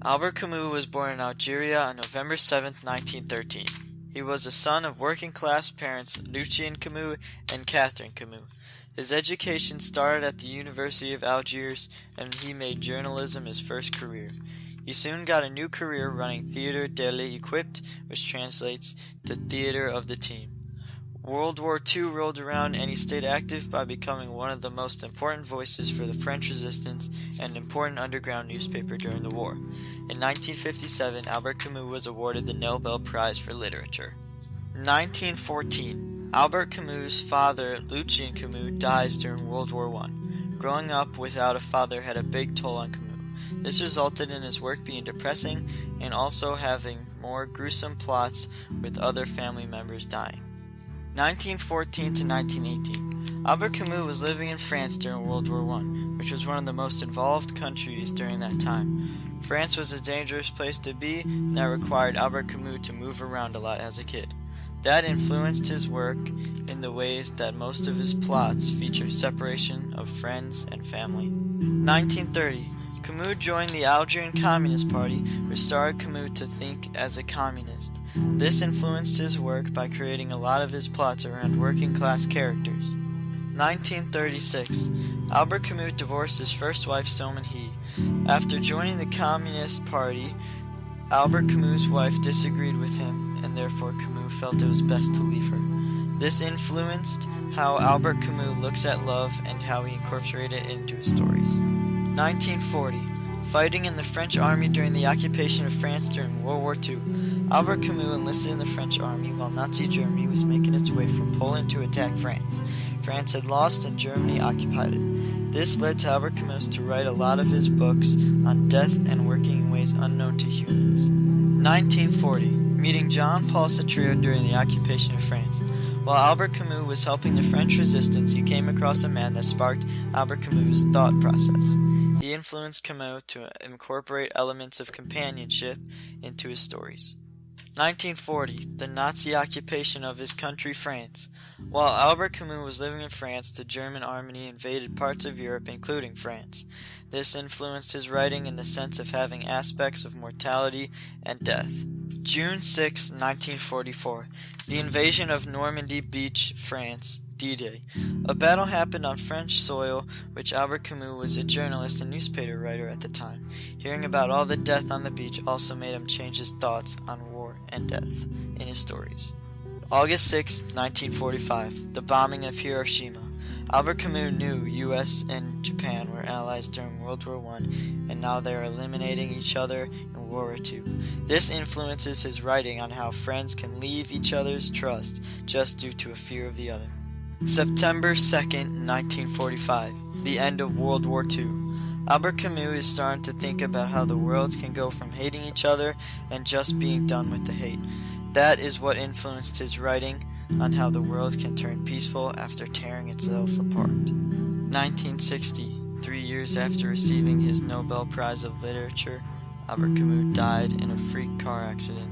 Albert Camus was born in Algeria on November 7, 1913. He was the son of working-class parents Lucien Camus and Catherine Camus. His education started at the University of Algiers, and he made journalism his first career. He soon got a new career running Theatre de l'Equipe, which translates to Theatre of the Team. World War II rolled around and he stayed active by becoming one of the most important voices for the French resistance and an important underground newspaper during the war. In 1957, Albert Camus was awarded the Nobel Prize for Literature. 1914. Albert Camus' father, Lucien Camus, dies during World War I. Growing up without a father had a big toll on Camus. This resulted in his work being depressing and also having more gruesome plots with other family members dying. 1914 to 1918. Albert Camus was living in France during World War I, which was one of the most involved countries during that time. France was a dangerous place to be, and that required Albert Camus to move around a lot as a kid. That influenced his work in the ways that most of his plots feature separation of friends and family. 1930. Camus joined the Algerian Communist Party, which started Camus to think as a communist. This influenced his work by creating a lot of his plots around working-class characters. 1936. Albert Camus divorced his first wife, Selman He. After joining the Communist Party, Albert Camus' wife disagreed with him, and therefore Camus felt it was best to leave her. This influenced how Albert Camus looks at love and how he incorporated it into his stories. 1940. Fighting in the French army during the occupation of France during World War II. Albert Camus enlisted in the French army while Nazi Germany was making its way from Poland to attack France. France had lost and Germany occupied it. This led to Albert Camus to write a lot of his books on death and working in ways unknown to humans. 1940. Meeting Jean Paul Sartre during the occupation of France. While Albert Camus was helping the French resistance, he came across a man that sparked Albert Camus' thought process. He influenced Camus to incorporate elements of companionship into his stories. 1940. The Nazi occupation of his country, France. While Albert Camus was living in France, the German army invaded parts of Europe, including France. This influenced his writing in the sense of having aspects of mortality and death. June 6, 1944. The invasion of Normandy Beach, France. D-Day. A battle happened on French soil, which Albert Camus was a journalist and newspaper writer at the time. Hearing about all the death on the beach also made him change his thoughts on war and death in his stories. August 6, 1945. The bombing of Hiroshima. Albert Camus knew U.S. and Japan were allies during World War I, and now they are eliminating each other in World War II. This influences his writing on how friends can leave each other's trust just due to a fear of the other. September 2nd, 1945. The end of World War II. Albert Camus is starting to think about how the world can go from hating each other and just being done with the hate. That is what influenced his writing on how the world can turn peaceful after tearing itself apart. 1960. 3 years after receiving his Nobel Prize of Literature, Albert Camus died in a freak car accident.